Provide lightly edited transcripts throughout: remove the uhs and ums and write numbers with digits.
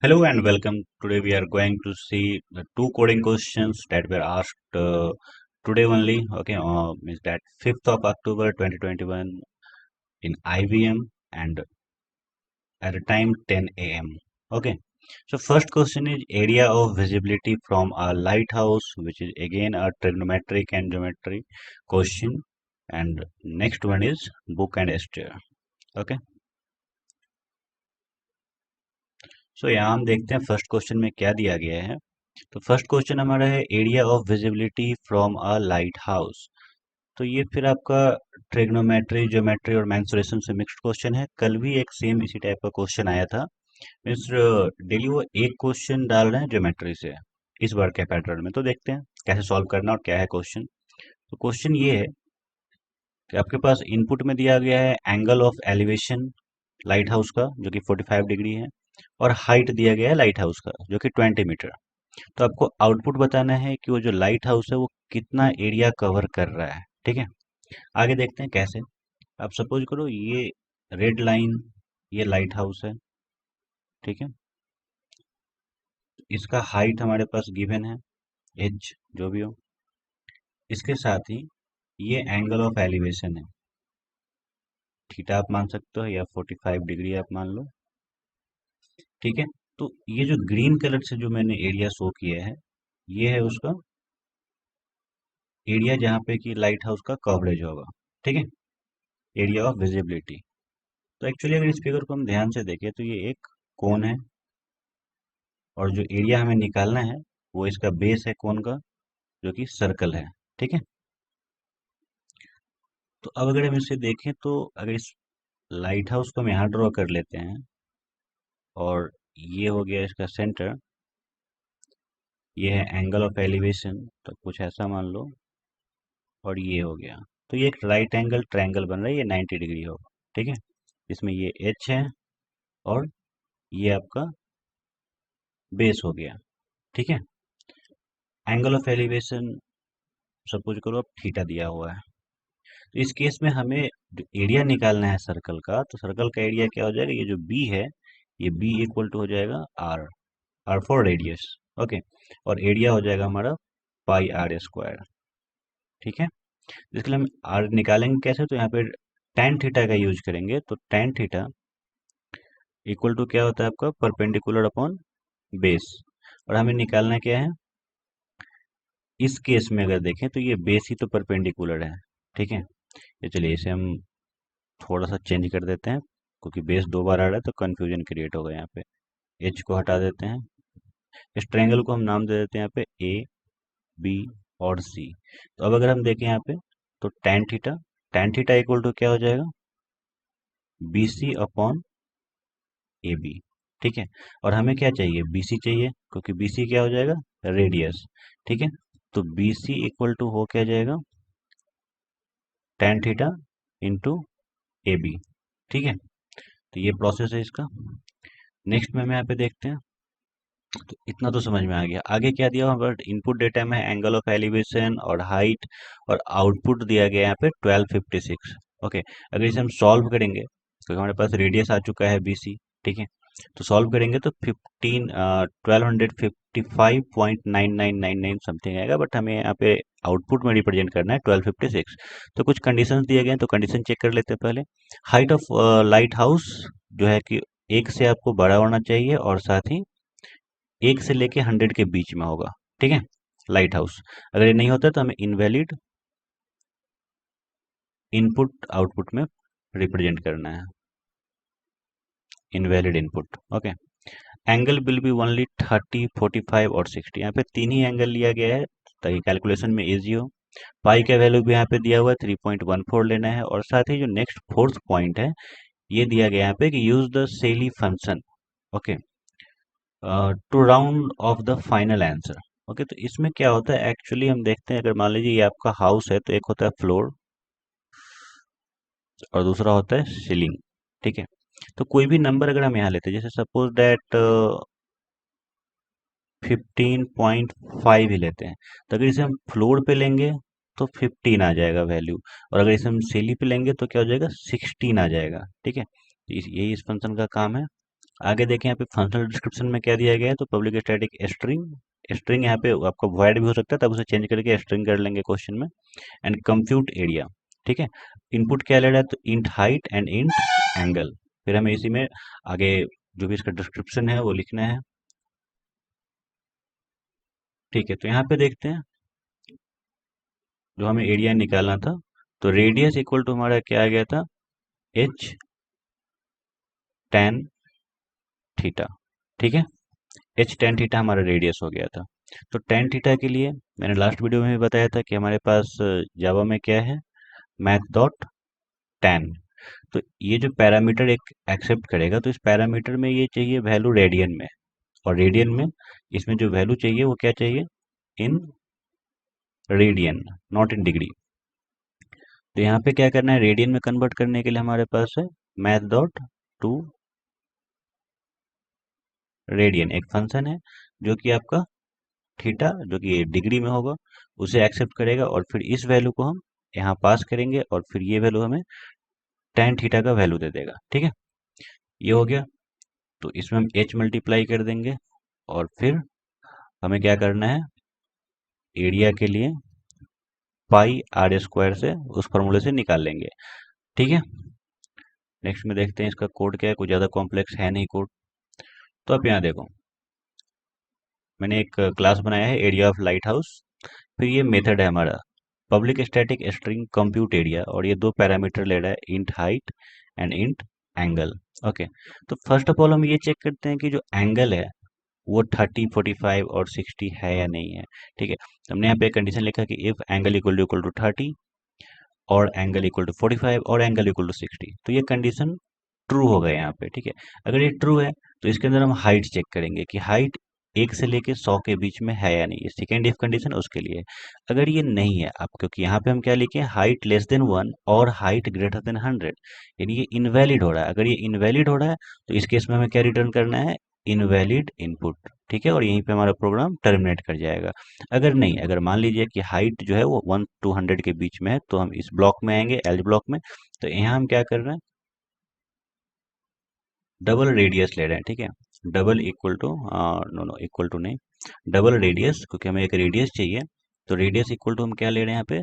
Hello and welcome. Today we are going to see the two coding questions that were asked today only. Okay, is that 5th of October 2021 in IBM and at the time 10 a.m. Okay, so first question is area of visibility from a lighthouse, which is again a trigonometric and geometry question. And next one is book and stair. Okay, so यहाँ हम देखते हैं first question में क्या दिया गया है। तो फर्स्ट क्वेश्चन हमारा है area of visibility from a light house. तो ये फिर आपका ट्रिग्नोमेट्री ज्योमेट्री और मेंसुरेशन से मिक्स्ड क्वेश्चन है। कल भी एक सेम इसी टाइप का क्वेश्चन आया था। मीन्स डेली वो एक क्वेश्चन डाल रहे हैं ज्योमेट्री से इस बार के पैटर्न में। तो देखते हैं कैसे सॉल्व करना और क्या है क्वेश्चन। तो क्वेश्चन ये है कि आपके पास इनपुट में दिया गया है angle of elevation light house का जो कि 45 डिग्री है, और हाइट दिया गया है लाइट हाउस का जो कि 20 मीटर। तो आपको आउटपुट बताना है कि वो जो लाइट हाउस है वो कितना एरिया कवर कर रहा है। ठीक है, आगे देखते हैं कैसे। आप सपोज करो ये रेड लाइन ये लाइट हाउस है। ठीक है, इसका हाइट हमारे पास गिवन है एच जो भी हो। इसके साथ ही ये एंगल ऑफ एलिवेशन है, थीटा आप मान सकते हो या 45 डिग्री आप मान लो। ठीक है, तो ये जो ग्रीन कलर से जो मैंने एरिया शो किया है ये है उसका एरिया जहाँ पे कि लाइट हाउस का कवरेज होगा। ठीक है, एरिया ऑफ विजिबिलिटी। तो एक्चुअली अगर इस फिगर को हम ध्यान से देखें तो ये एक कोन है, और जो एरिया हमें निकालना है वो इसका बेस है कोन का जो कि सर्कल है। ठीक है, तो अब अगर हम इसे देखें तो अगर इस लाइट हाउस को हम यहाँ ड्रॉ कर लेते हैं, और ये हो गया इसका सेंटर, ये है एंगल ऑफ एलिवेशन तो कुछ ऐसा मान लो, और ये हो गया। तो ये एक राइट एंगल ट्रायंगल बन रहा है, ये 90 डिग्री होगा। ठीक है, इसमें ये एच है और ये आपका बेस हो गया। ठीक है, एंगल ऑफ एलिवेशन सपोज करो अब थीटा दिया हुआ है। तो इस केस में हमें जो एरिया निकालना है सर्कल का, तो सर्कल का एरिया क्या हो जाएगा, ये जो बी है ये बी इक्वल टू हो जाएगा r, r for radius. Okay, और एरिया हो जाएगा हमारा पाई आर स्क्वायर। ठीक है, इसके लिए हम आर निकालेंगे कैसे, तो यहाँ पे टेन थीटा का यूज करेंगे। तो टेन थीटा इक्वल टू क्या होता है आपका परपेंडिकुलर अपॉन बेस, और हमें निकालना क्या है इस केस में। अगर देखें तो ये बेस ही तो परपेंडिकुलर है। ठीक है, ये चलिए इसे हम थोड़ा सा चेंज कर देते हैं क्योंकि बेस दो बार आ रहा है तो कंफ्यूजन क्रिएट होगा। यहाँ पे एच को हटा देते हैं, इस ट्रायंगल को हम नाम दे देते हैं यहाँ पे ए बी और सी। तो अब अगर हम देखें यहाँ पे तो टेन थीटा इक्वल टू क्या हो जाएगा B C upon A B. ठीक है, और हमें क्या चाहिए बी सी चाहिए क्योंकि बी सी क्या हो जाएगा रेडियस। ठीक है, तो बी सी इक्वल टू हो क्या जाएगा tan theta into A B. ठीक है, तो ये प्रोसेस है इसका। नेक्स्ट में हम यहाँ पे देखते हैं। तो इतना तो समझ में आ गया। आगे क्या दिया हुआ है इनपुट डेटा में एंगल ऑफ एलिवेशन और हाइट, और आउटपुट दिया गया है यहाँ पे 1256। ओके, अगर इसे हम सॉल्व करेंगे तो हमारे पास रेडियस आ चुका है बीसी। ठीक है, तो सॉल्व करेंगे तो 1255.9999 समथिंग आएगा, बट हमें यहाँ पे आउटपुट में रिप्रेजेंट करना है 1256। तो कुछ कंडीशंस दिए गए हैं, तो कंडीशन चेक कर लेते हैं पहले। हाइट ऑफ लाइट हाउस जो है कि एक से आपको बड़ा होना चाहिए, और साथ ही एक से लेके 100 के बीच में होगा। ठीक है, लाइट हाउस। अगर ये नहीं होता तो हमें इनवैलिड इनपुट आउटपुट में रिप्रेजेंट करना है, invalid input. Okay, angle will be only 30 45 और 60। यहाँ पे तीन ही एंगल लिया गया है ताकि कैलकुलेशन में इजी हो। पाई का वैल्यू भी यहाँ पे दिया हुआ है 3.14 लेना है, और साथ ही जो नेक्स्ट फोर्थ पॉइंट है ये दिया गया यहाँ पे कि use the ceil function okay to round off the final answer. Okay, तो इसमें क्या होता है एक्चुअली हम देखते हैं। अगर मान लीजिए ये आपका हाउस है तो एक होता है फ्लोर और दूसरा होता है सीलिंग। ठीक है, तो कोई भी नंबर अगर हम यहाँ लेते हैं, जैसे सपोज दैट 15.5 ही लेते हैं, तो अगर इसे हम फ्लोर पे लेंगे तो 15 आ जाएगा वैल्यू, और अगर इसे हम सीली पे लेंगे तो क्या हो जाएगा 16 आ जाएगा। ठीक है, तो यही इस फंक्शन का काम है। आगे देखें यहाँ पे फंक्शनल डिस्क्रिप्शन में क्या दिया गया है, तो पब्लिक स्टैटिक स्ट्रिंग, स्ट्रिंग यहाँ पे आपका वॉइड भी हो सकता है, तब उसे चेंज करके स्ट्रिंग कर लेंगे क्वेश्चन में। एंड कंप्यूट एरिया, ठीक है। इनपुट क्या ले रहा है, तो int height and int angle. फिर हमें इसी में आगे जो भी इसका डिस्क्रिप्शन है वो लिखना है, ठीक है। तो यहाँ पे देखते हैं जो हमें एरिया निकालना था, तो रेडियस इक्वल टू हमारा क्या आ गया था, एच टेन थीटा, ठीक है। एच टेन थीटा हमारा रेडियस हो गया था। तो टेन थीटा के लिए मैंने लास्ट वीडियो में भी बताया था कि हमारे पास जावा में क्या है, मैथ डॉट टेन। तो ये जो पैरामीटर एक एक्सेप्ट करेगा, तो इस पैरामीटर में ये चाहिए वैल्यू रेडियन में, और रेडियन में इसमें जो वैल्यू चाहिए वो क्या चाहिए, in radian, not in degree. तो यहाँ पे क्या करना है, रेडियन में कन्वर्ट करने के लिए हमारे पास है मैथ डॉट टू रेडियन, एक फंक्शन है जो कि आपका थीटा जो कि डिग्री में होगा उसे एक्सेप्ट करेगा, और फिर इस वैल्यू को हम यहाँ पास करेंगे, और फिर ये वैल्यू हमें टेन थीटा का वैल्यू दे देगा, ठीक है। ये हो गया। तो इसमें हम एच मल्टीप्लाई कर देंगे, और फिर हमें क्या करना है, एरिया के लिए पाई आर स्क्वायर से उस फॉर्मूले से निकाल लेंगे, ठीक है। नेक्स्ट में देखते हैं इसका कोड क्या है, कुछ ज़्यादा कॉम्प्लेक्स है नहीं कोड। तो आप यहाँ देखो, मैंने एक क्लास बनाया है एरिया ऑफ लाइट हाउस। फिर ये मेथड है हमारा public static string compute area, और ये दो पैरामीटर ले रहा है, int height and int angle. Okay. तो फर्स्ट ऑफ ऑल हम ये चेक करते हैं कि जो एंगल है वो 30, 45 और 60 है या नहीं है, ठीक है। हमने यहाँ पे कंडीशन लिखा कि इफ एंगल इक्वल टू 30 और एंगल इक्वल टू 45 और एंगल इक्वल टू 60, तो ये कंडीशन ट्रू होगा यहाँ पे, ठीक है। अगर ये ट्रू है तो इसके अंदर हम हाइट चेक करेंगे कि हाइट 1 से लेके 100 के बीच में है या नहीं, ये सेकेंड इफ कंडीशन उसके लिए है। अगर ये नहीं है आप, क्योंकि यहाँ पे हम क्या लिखे हैं, हाइट लेस देन 1 और हाइट ग्रेटर देन 100, यानी ये इनवैलिड हो रहा है। अगर ये इनवैलिड हो रहा है तो इस केस में हमें क्या रिटर्न करना है, इनवैलिड इनपुट, ठीक है। और यहीं पे हमारा प्रोग्राम टर्मिनेट कर जाएगा। अगर नहीं, अगर मान लीजिए कि हाइट जो है वो 1 to 100 के बीच में है, तो हम इस ब्लॉक में आएंगे, एल्ज ब्लॉक में। तो यहाँ हम क्या कर रहे हैं, डबल रेडियस ले रहे हैं, ठीक है। Double equal to, no no equal to नहीं, डबल रेडियस, क्योंकि हमें एक रेडियस चाहिए। तो रेडियस इक्वल टू हम क्या ले रहे हैं यहाँ पे,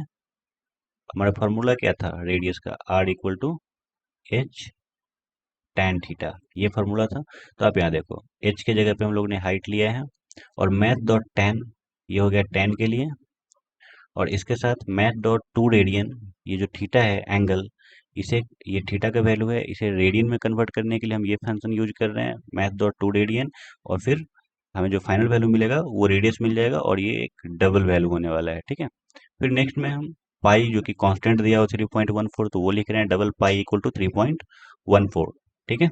हमारा फॉर्मूला क्या था रेडियस का, r equal to h tan theta, ये फार्मूला था। तो आप यहाँ देखो, एच के जगह पे हम लोग ने हाइट लिया है, और मैथ डॉट टेन, ये हो गया टेन के लिए, और इसके साथ मैथ डॉट टू रेडियन, ये जो थीटा है एंगल, इसे, ये थीटा का वैल्यू है, इसे रेडियन में कन्वर्ट करने के लिए हम ये फंक्शन यूज कर रहे हैं, मैथ डॉट टू रेडियन। और फिर हमें जो फाइनल वैल्यू मिलेगा वो रेडियस मिल जाएगा, और ये एक डबल वैल्यू होने वाला है, ठीक है। फिर नेक्स्ट में हम पाई जो कि कांस्टेंट दिया हो 3.14, तो वो लिख रहे हैं डबल पाई इक्वल टू 3.14, ठीक है।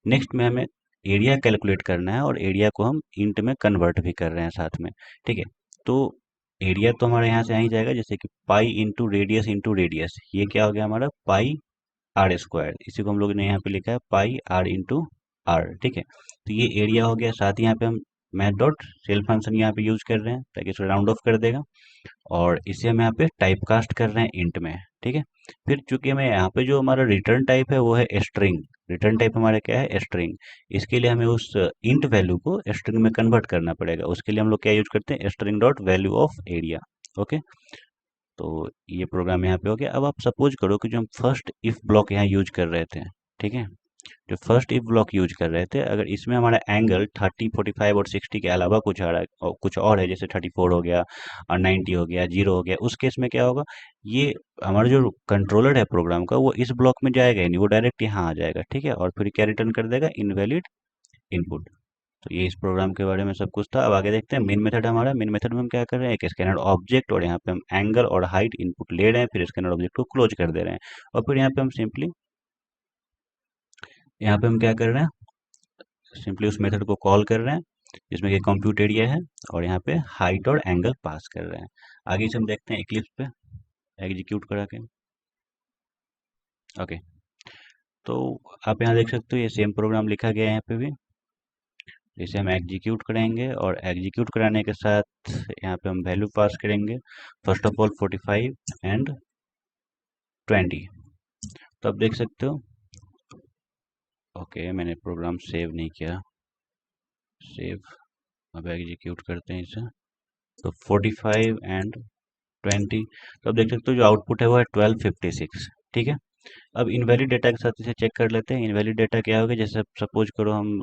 नेक्स्ट में हमें एरिया कैलकुलेट करना है, और एरिया को हम इंट में कन्वर्ट भी कर रहे हैं साथ में, ठीक है। तो एरिया तो हमारे यहाँ से आ ही जाएगा, जैसे कि पाई इंटू रेडियस, ये क्या हो गया हमारा, पाई आर स्क्वायर, इसी को हम लोग ने यहाँ पे लिखा है पाई आर इंटू आर, ठीक है। तो ये एरिया हो गया, साथ ही यहाँ पे हम मैथ डॉट सेल फंक्शन यहाँ पे यूज कर रहे हैं ताकि इसको राउंड ऑफ कर देगा, और इसे हम यहाँ पे टाइप कास्ट कर रहे हैं इंट में, ठीक है। फिर चूंकि हमें यहाँ पे जो हमारा रिटर्न टाइप है वो है स्ट्रिंग, रिटर्न टाइप हमारा क्या है, स्ट्रिंग। इसके लिए हमें उस इंट वैल्यू को स्ट्रिंग में कन्वर्ट करना पड़ेगा, उसके लिए हम लोग क्या यूज करते हैं, string dot value of area. Okay. तो ये प्रोग्राम यहाँ पे हो गया। अब आप सपोज करो कि जो हम फर्स्ट इफ ब्लॉक यहाँ यूज कर रहे थे, ठीक है, जो फर्स्ट इफ ब्लॉक यूज कर रहे थे, अगर इसमें हमारा एंगल 30, 45 और 60 के अलावा कुछ आ रहा है, और कुछ और है, जैसे 34 हो गया और 90 हो गया, 0 हो गया, उस केस में क्या होगा, ये हमारा जो कंट्रोलर है प्रोग्राम का, वो इस ब्लॉक में जाएगा ही नहीं, वो डायरेक्ट यहाँ आ जाएगा, ठीक है। और फिर क्या रिटर्न कर देगा, इनवैलिड इनपुट। तो ये इस प्रोग्राम के बारे में सब कुछ था। अब आगे देखते हैं मेन मेथड हमारा। मेन मेथड में हम क्या कर रहे हैं, एक स्कैनर ऑब्जेक्ट, और यहाँ पे हम एंगल और हाइट इनपुट ले रहे हैं, फिर स्कैनर ऑब्जेक्ट को क्लोज कर दे रहे हैं, और फिर यहाँ पे हम सिंपली, यहाँ पे हम क्या कर रहे हैं, सिंपली उस मेथड को कॉल कर रहे हैं जिसमें कि कंप्यूट एरिया है, और यहाँ पे हाइट और एंगल पास कर रहे हैं। आगे से हम देखते हैं इक्लिप्स पे एग्जीक्यूट करा के। ओके। तो आप यहाँ देख सकते हो ये सेम प्रोग्राम लिखा गया है यहाँ पे भी। इसे हम एग्जीक्यूट करेंगे, और एग्जीक्यूट कराने के साथ यहाँ पे हम वैल्यू पास करेंगे, फर्स्ट ऑफ ऑल 45 एंड 20। तो आप देख सकते हो ओके, मैंने प्रोग्राम सेव नहीं किया। सेव, अब एग्जीक्यूट करते हैं इसे। तो 45 एंड 20, तो अब देख सकते हो जो आउटपुट है वो है 1256। ठीक है। अब इनवैलिड डेटा के साथ इसे चेक कर लेते हैं। इनवैलिड डेटा क्या होगा, जैसे सपोज करो हम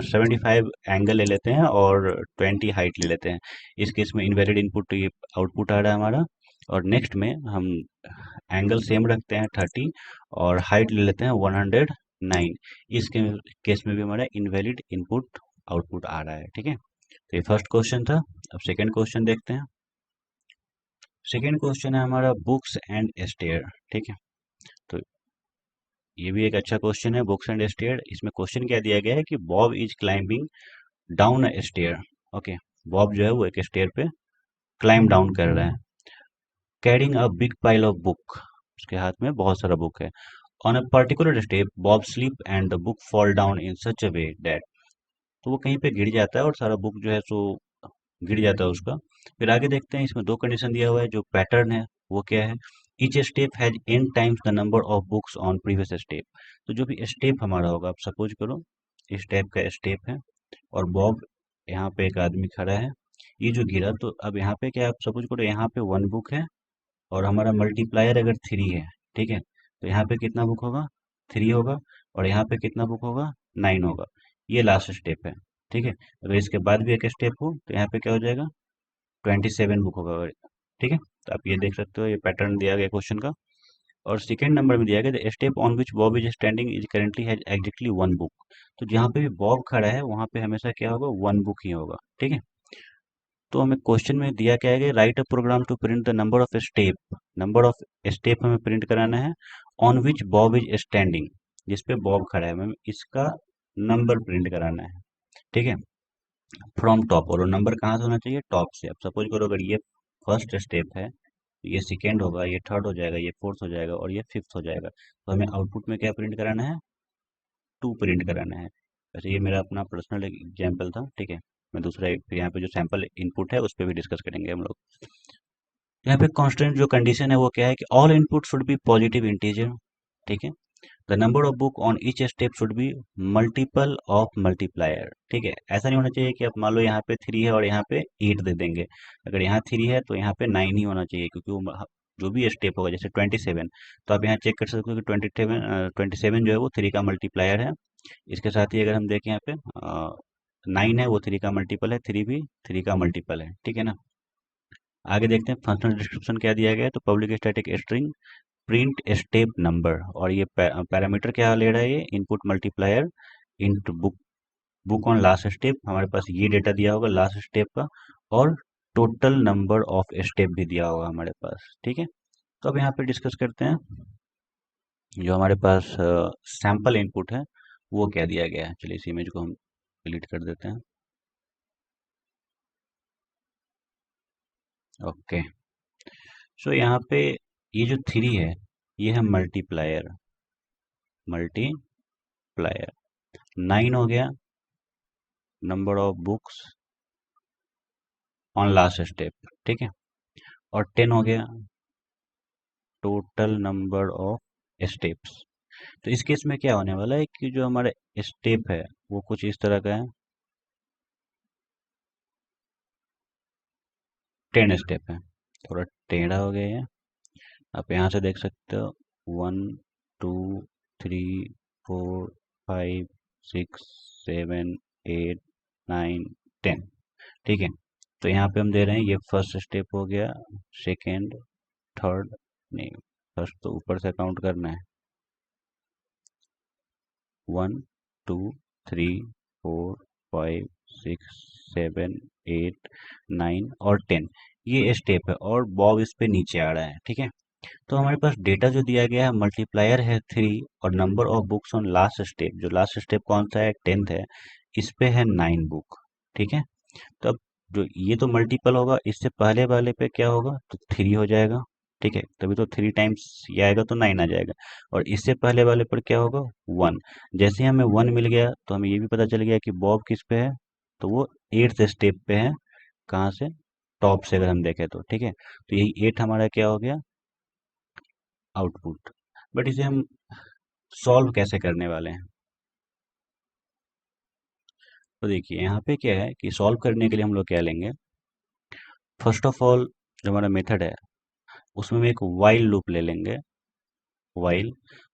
75 एंगल ले लेते हैं और 20 हाइट ले लेते हैं। इस केस में इनवैलिड इनपुट ये आउटपुट आ रहा है हमारा। और नेक्स्ट में हम एंगल सेम रखते हैं 30 और हाइट ले लेते हैं 109। इस केस में भी हमारा इनवैलिड इनपुट आउटपुट आ रहा है। ठीक है। तो ये फर्स्ट क्वेश्चन था। अब सेकेंड क्वेश्चन देखते हैं। सेकेंड क्वेश्चन है हमारा बुक्स एंड स्टेयर। ठीक है। तो ये भी एक अच्छा क्वेश्चन है, बुक्स एंड स्टेयर। इसमें क्वेश्चन क्या दिया गया है कि Bob is climbing down a stair. Okay, Bob जो है वो एक स्टेयर पे क्लाइंब डाउन कर रहा है। Carrying a big pile of book, उसके हाथ में बहुत सारा बुक है। On a particular step Bob slip and the book fall down in such a way that, तो वो कहीं पे गिर जाता है और सारा बुक जो है सो गिर जाता है उसका। फिर आगे देखते हैं, इसमें दो कंडीशन दिया हुआ है। जो पैटर्न है वो क्या है, each step has n times the number of books on previous step. तो जो भी स्टेप हमारा होगा, आप सपोज करो इस टाइप का स्टेप है और बॉब, यहाँ पे एक आदमी खड़ा है, ये जो गिरा, तो अब यहाँ पे क्या, आप सपोज करो यहाँ पे 1 बुक है और हमारा मल्टीप्लायर अगर 3 है। ठीक है। तो यहाँ पे कितना बुक होगा, 3 होगा। और यहाँ पे कितना बुक होगा, 9 होगा। ये लास्ट स्टेप है। ठीक है। अगर इसके बाद भी एक स्टेप हो तो यहाँ पे क्या हो जाएगा, 27 बुक होगा। ठीक है। तो आप ये देख सकते हो, ये पैटर्न दिया गया क्वेश्चन का। और सेकेंड नंबर में दिया गया the step on which Bob is standing is currently has exactly 1 book. तो जहाँ पे भी बॉब खड़ा है वहाँ पे हमेशा क्या होगा, 1 बुक ही होगा। ठीक है। तो हमें क्वेश्चन में दिया क्या है कि write a program to print the number of step, number of step हमें प्रिंट कराना है on which Bob is standing, जिस पे बॉब खड़ा है, हमें इसका नंबर प्रिंट कराना है। ठीक है। फ्रॉम टॉप, और नंबर कहाँ से होना चाहिए, टॉप से। अब सपोज करो अगर ये फर्स्ट स्टेप है, ये सेकेंड होगा, ये थर्ड हो जाएगा, ये फोर्थ हो जाएगा और ये फिफ्थ हो जाएगा। तो हमें आउटपुट में क्या प्रिंट कराना है, 2 प्रिंट कराना है। वैसे ये मेरा अपना पर्सनल एग्जाम्पल था। ठीक है। मैं दूसरा फिर यहाँ पे जो सैंपल इनपुट है उस पर भी डिस्कस करेंगे हम लोग। यहाँ पे कांस्टेंट जो कंडीशन है वो क्या है कि all input should be positive integer. ठीक है। The number of book on each step should be multiple of multiplier. ठीक है। ऐसा नहीं होना चाहिए कि आप मान लो यहाँ पे 3 है और यहाँ पे 8 दे देंगे। अगर यहाँ 3 है तो यहाँ पे 9 ही होना चाहिए, क्योंकि वो जो भी स्टेप होगा, जैसे 27, तो आप यहाँ चेक कर सकते हो कि 27 जो है वो 3 का मल्टीप्लायर है। इसके साथ ही अगर हम देखें यहाँ पे 9 है, वो 3 का मल्टीपल है, 3 भी 3 का मल्टीपल है। ठीक है ना। आगे देखते हैं फंक्शनल डिस्क्रिप्शन क्या दिया गया है। तो public static string print step number, और ये पैरामीटर क्या ले रहा है, ये input multiplier into book, book on last step, हमारे पास ये डेटा दिया होगा लास्ट स्टेप का। और टोटल नंबर ऑफ स्टेप भी दिया होगा हमारे पास। ठीक है। तो अब यहाँ पे डिस्कस करते हैं जो हमारे पास सैंपल इनपुट है वो क्या दिया गया है। चलिए इस इमेज को हम डिलीट कर देते हैं। ओके। सो यहाँ पे ये जो 3 है, ये है मल्टीप्लायर, मल्टीप्लायर। 9 हो गया number of books on last step. ठीक है। और 10 हो गया टोटल नंबर ऑफ स्टेप्स। तो इस केस में क्या होने वाला है कि जो हमारा स्टेप है वो कुछ इस तरह का है, 10 स्टेप है। थोड़ा टेढ़ा हो गया है। आप यहाँ से देख सकते हो 1 2 3 4 5 6 7 8 9 10। ठीक है। तो यहाँ पे हम दे रहे हैं, ये फर्स्ट स्टेप हो गया, सेकेंड, थर्ड, नहीं, फर्स्ट तो ऊपर से काउंट करना है, 1 2 3 4 5 6 7 8 9 और 10, ये स्टेप है और बॉब इस पे नीचे आ रहा है। ठीक है। तो हमारे पास डेटा जो दिया गया है, मल्टीप्लायर है 3 और number of books on last step, जो लास्ट स्टेप कौन सा है, 10th है, इस पे है 9 बुक। ठीक है। तो अब जो ये तो मल्टीपल होगा, इससे पहले वाले पे क्या होगा, तो 3 हो जाएगा। ठीक है। तभी तो 3 टाइम्स ये आएगा तो 9 आ जाएगा। और इससे पहले वाले पर क्या होगा, 1। जैसे ही हमें 1 मिल गया तो हमें ये भी पता चल गया कि बॉब किस पे है, तो वो 8th स्टेप पे है। कहाँ से, टॉप से अगर हम देखें तो। ठीक है। तो यही 8 हमारा क्या हो गया, आउटपुट। बट इसे हम सॉल्व कैसे करने वाले हैं। तो देखिए यहाँ पे क्या है कि सॉल्व करने के लिए हम लोग क्या लेंगे। फर्स्ट ऑफ ऑल जो हमारा मेथड है उसमें हम एक वाइल लूप ले लेंगे। वाइल,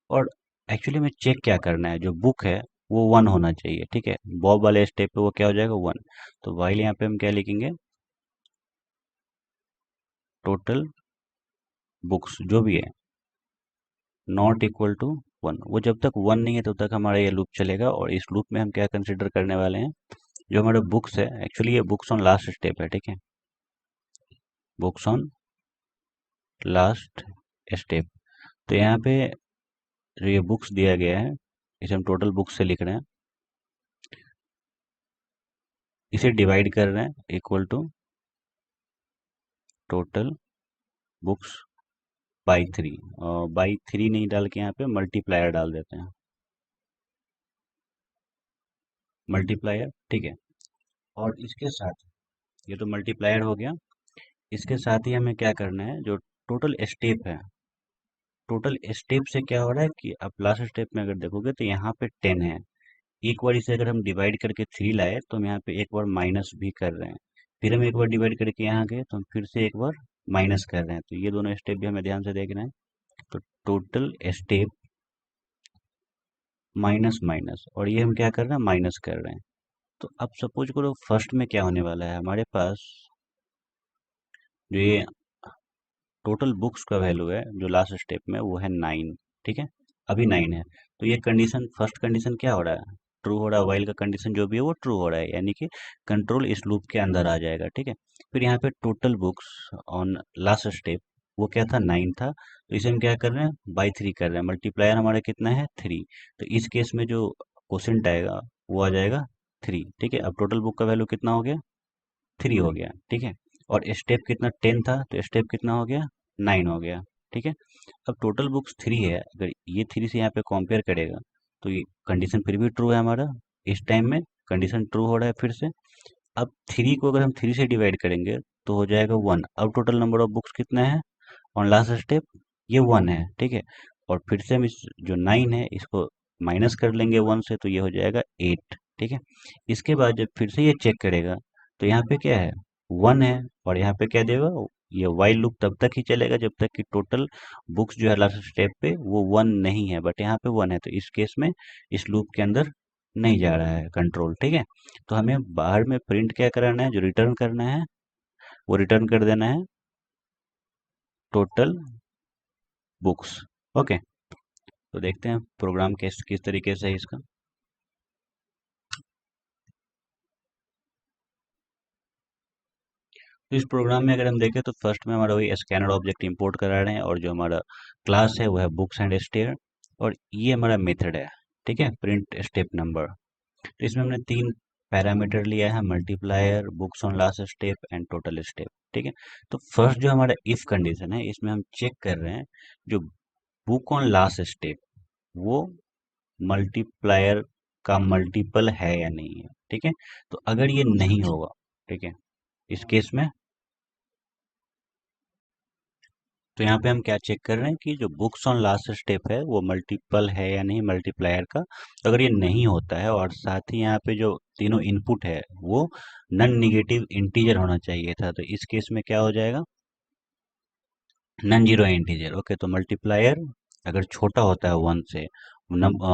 और एक्चुअली में चेक क्या करना है, जो बुक है वो वन होना चाहिए, ठीक है। बॉब वाले स्टेप पे वो क्या हो जाएगा, वन। तो वाइल यहाँ पे हम क्या लिखेंगे, टोटल बुक्स जो भी है नॉट इक्वल टू वन। वो जब तक वन नहीं है तब तक हमारा ये लूप चलेगा। और इस लूप में हम क्या कंसिडर करने वाले हैं, जो हमारे बुक्स है, एक्चुअली ये बुक्स ऑन लास्ट स्टेप है, ठीक है। Books on last step. तो यहाँ पे जो ये बुक्स दिया गया है इसे हम टोटल बुक्स से लिख रहे हैं, इसे डिवाइड कर रहे हैं equal to total books by three. By three नहीं डाल के यहाँ पे मल्टीप्लायर डाल देते हैं, मल्टीप्लायर, ठीक है। और इसके साथ, ये तो मल्टीप्लायर हो गया, इसके साथ ही हमें क्या करना है, जो टोटल स्टेप है, टोटल स्टेप से क्या हो रहा है कि आप लास्ट स्टेप में अगर देखोगे तो यहाँ पे 10 है। एक बार इसे अगर हम डिवाइड करके 3 लाए तो हम यहाँ पे एक बार माइनस भी कर रहे हैं। फिर हम एक बार डिवाइड करके यहाँ गए तो हम फिर से एक बार माइनस कर रहे हैं। तो ये दोनों स्टेप भी हमें ध्यान से देखना है। तो टोटल स्टेप माइनस माइनस, और ये हम क्या कर रहे हैं, माइनस कर रहे हैं। तो अब सपोज करो फर्स्ट में क्या होने वाला है हमारे पास, जो ये टोटल बुक्स का वैल्यू है जो लास्ट स्टेप में वो है 9, ठीक है। अभी 9 है। तो ये कंडीशन, फर्स्ट कंडीशन क्या हो रहा है, ट्रू हो रहा है। वाइल का कंडीशन जो भी है वो ट्रू हो रहा है, यानी कि कंट्रोल इस लूप के अंदर आ जाएगा, ठीक है। फिर यहाँ पे total books on last step वो क्या था, 9 था। तो इसे हम क्या कर रहे हैं, बाई थ्री कर रहे हैं। मल्टीप्लायर हमारा कितना है, 3। तो इस केस में जो क्वोशेंट आएगा वो आ जाएगा 3, ठीक है। अब टोटल बुक का वैल्यू कितना हो गया, 3 हो गया, ठीक है। और स्टेप कितना, 10 था, तो स्टेप कितना हो गया, 9 हो गया, ठीक है। अब टोटल बुक्स 3 है, अगर ये 3 से यहाँ पे कंपेयर करेगा तो ये कंडीशन फिर भी ट्रू है हमारा। इस टाइम में कंडीशन ट्रू हो रहा है फिर से। अब 3 को अगर हम 3 से डिवाइड करेंगे तो हो जाएगा 1। अब टोटल नंबर ऑफ बुक्स कितना है ऑन लास्ट स्टेप, ये 1 है, ठीक है। और फिर से हम इस जो 9 है इसको माइनस कर लेंगे 1 से, तो ये हो जाएगा 8, ठीक है। इसके बाद जब फिर से ये चेक करेगा तो यहाँ पे क्या है, 1 है। और यहाँ पे क्या देगा, ये वाइल लूप तब तक ही चलेगा जब तक कि टोटल बुक्स जो है लास्ट स्टेप पे वो 1 नहीं है, बट यहाँ पे 1 है। तो इस केस में इस लूप के अंदर नहीं जा रहा है कंट्रोल, ठीक है। तो हमें बाहर में प्रिंट क्या कराना है, जो रिटर्न करना है वो रिटर्न कर देना है टोटल बुक्स। ओके। तो देखते हैं प्रोग्राम किस किस तरीके से है इसका। तो इस प्रोग्राम में अगर हम देखें तो फर्स्ट में हमारा वही स्कैनर ऑब्जेक्ट इंपोर्ट करा रहे हैं, और जो हमारा क्लास है वो है बुक्स एंड स्टेयर। और ये हमारा मेथड है, ठीक है, प्रिंट स्टेप नंबर। तो इसमें हमने 3 पैरामीटर लिया है, multiplier, books on last step and total step, ठीक है। तो फर्स्ट जो हमारा इफ कंडीशन है इसमें हम चेक कर रहे हैं जो बुक ऑन लास्ट स्टेप वो मल्टीप्लायर का मल्टीपल है या नहीं है, ठीक है। तो अगर ये नहीं होगा, ठीक है, इस केस में, तो यहाँ पे हम क्या चेक कर रहे हैं कि जो बुक्स ऑन लास्ट स्टेप है वो मल्टीपल है या नहीं मल्टीप्लायर का। तो अगर ये नहीं होता है और साथ ही यहाँ पे जो तीनों इनपुट है वो नन निगेटिव इंटीजर होना चाहिए था, तो इस केस में क्या हो जाएगा, नॉन जीरो इंटीजर। ओके, तो मल्टीप्लायर अगर छोटा होता है 1 से,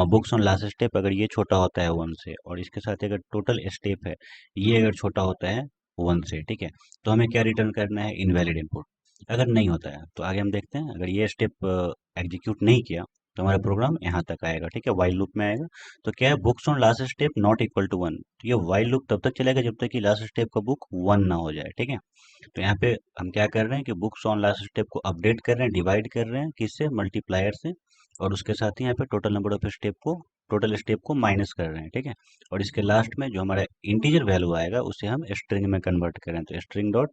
बुक्स ऑन लास्ट स्टेप अगर ये छोटा होता है 1 से, और इसके साथ अगर टोटल स्टेप है ये अगर छोटा होता है 1 से, ठीक है, तो हमें क्या रिटर्न करना है, इनवैलिड इनपुट। अगर नहीं होता है तो आगे हम देखते हैं, अगर ये स्टेप एग्जीक्यूट नहीं किया तो हमारा प्रोग्राम यहाँ तक आएगा, ठीक है, वाइल लूप में आएगा। तो क्या है, books on last step not equal to 1। तो ये वाइल लूप तब तक चलेगा जब तक कि लास्ट स्टेप का बुक 1 ना हो जाए, ठीक है। तो यहाँ पे हम क्या कर रहे हैं कि बुक्स ऑन लास्ट स्टेप को अपडेट कर रहे हैं, डिवाइड कर रहे हैं किससे, मल्टीप्लायर से। और उसके साथ ही यहाँ पे टोटल नंबर ऑफ स्टेप को, टोटल स्टेप को माइनस कर रहे हैं, ठीक है। और इसके लास्ट में जो हमारा इंटीजर वैल्यू आएगा उसे हम स्ट्रिंग में कन्वर्ट करें, तो string dot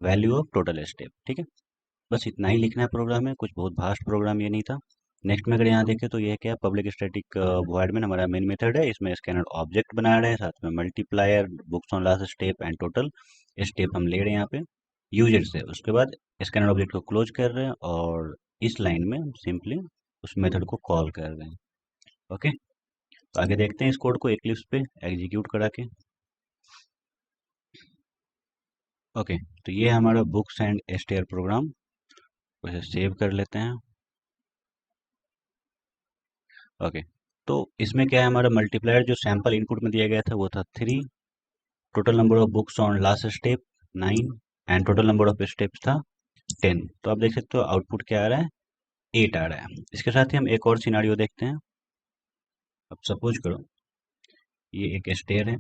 value of total step, ठीक है। बस इतना ही लिखना है प्रोग्राम में, कुछ बहुत भास्ट प्रोग्राम ये नहीं था। नेक्स्ट में अगर यहाँ देखें तो ये क्या, पब्लिक स्टैटिक वॉइड में हमारा मेन मेथड है, इसमें स्कैनर ऑब्जेक्ट बना रहे हैं, साथ में multiplier, books on last step and total step हम ले रहे हैं यहाँ पे यूजर से। उसके बाद स्कैनर ऑब्जेक्ट को क्लोज कर रहे हैं, और इस लाइन में हम सिंपली उस मेथड को कॉल कर रहे हैं। ओके, तो आगे देखते हैं इस कोड को इक्लिप्स पे एग्जीक्यूट करा के। ओके, तो ये है हमारा बुक्स एंड एसटीआर प्रोग्राम। उसे सेव कर लेते हैं। ओके, तो इसमें क्या है, हमारा मल्टीप्लायर जो सैंपल इनपुट में दिया गया था वो था 3, total number of books on last step 9, and total number of steps था 10। तो आप देख सकते हो आउटपुट क्या आ रहा है, 8 आ रहा है। इसके साथ ही हम एक और सिनारियो देखते हैं। अब सपोज करो ये एक स्टेयर है,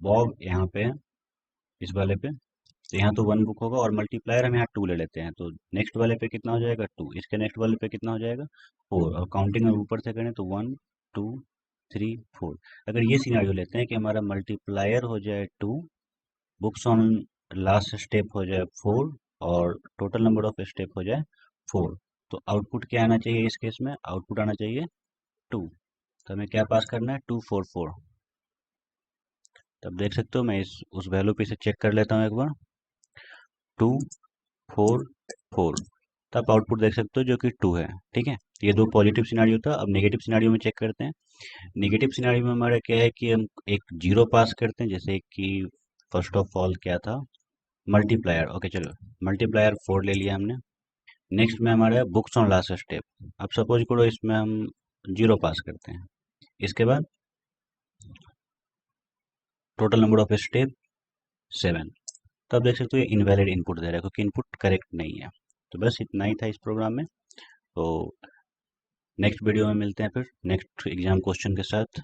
बॉब यहाँ पे है, इस वाले पे। तो यहाँ तो 1 बुक होगा और मल्टीप्लायर हम यहाँ 2 ले लेते हैं, तो नेक्स्ट वाले पे कितना हो जाएगा 2, इसके नेक्स्ट वाले पे कितना हो जाएगा 4, और काउंटिंग हम ऊपर से करें तो 1 2 3 4। अगर ये सिनारियो लेते हैं कि हमारा मल्टीप्लायर हो जाए 2, बुक्स ऑन लास्ट स्टेप हो जाए 4, और टोटल नंबर ऑफ स्टेप हो जाए 4, तो आउटपुट क्या आना चाहिए इस केस में, आउटपुट आना चाहिए 2। तो हमें क्या पास करना है, 2 4 4। तब देख सकते हो, मैं इस उस वैल्यू पे से चेक कर लेता हूँ एक बार, 2 4 4। तब आउटपुट देख सकते हो जो कि 2 है। ठीक है, ये दो पॉजिटिव सिनारियो था। अब नेगेटिव सिनारियो में चेक करते हैं। नेगेटिव सिनारियो में हमारा क्या है कि हम एक जीरो पास करते हैं, जैसे कि फर्स्ट ऑफ ऑल क्या था, मल्टीप्लायर। ओके चलो, मल्टीप्लायर 4 ले लिया हमने। नेक्स्ट में हमारा है बुक्स ऑन लास्ट स्टेप। अब सपोज करो इसमें हम जीरो पास करते हैं। इसके बाद टोटल नंबर ऑफ स्टेप 7। तो आप देख सकते हो ये इनवैलिड इनपुट दे रहा है क्योंकि इनपुट करेक्ट नहीं है। तो बस इतना ही था इस प्रोग्राम में। तो नेक्स्ट वीडियो में मिलते हैं फिर नेक्स्ट एग्जाम क्वेश्चन के साथ।